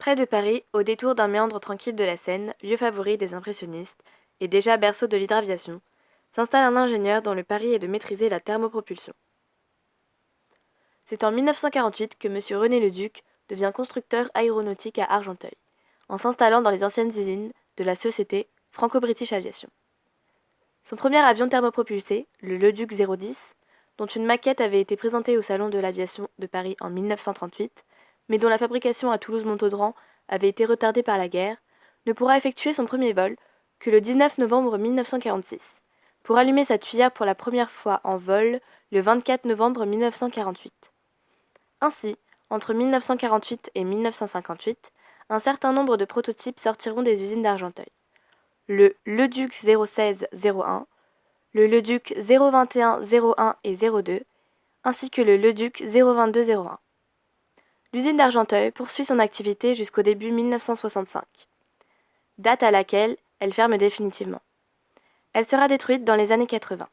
Près de Paris, au détour d'un méandre tranquille de la Seine, lieu favori des impressionnistes, et déjà berceau de l'hydraviation, s'installe un ingénieur dont le pari est de maîtriser la thermopropulsion. C'est en 1948 que M. René Leduc devient constructeur aéronautique à Argenteuil, en s'installant dans les anciennes usines de la société Franco-British Aviation. Son premier avion thermopropulsé, le Leduc 010, dont une maquette avait été présentée au Salon de l'aviation de Paris en 1938, mais dont la fabrication à Toulouse-Montaudran avait été retardée par la guerre, ne pourra effectuer son premier vol que le 19 novembre 1946, pour allumer sa tuyère pour la première fois en vol le 24 novembre 1948. Ainsi, entre 1948 et 1958, un certain nombre de prototypes sortiront des usines d'Argenteuil. Le Leduc 016-01, le Leduc 021-01 et 02, ainsi que le Leduc 022-01. L'usine d'Argenteuil poursuit son activité jusqu'au début 1965, date à laquelle elle ferme définitivement. Elle sera détruite dans les années 80.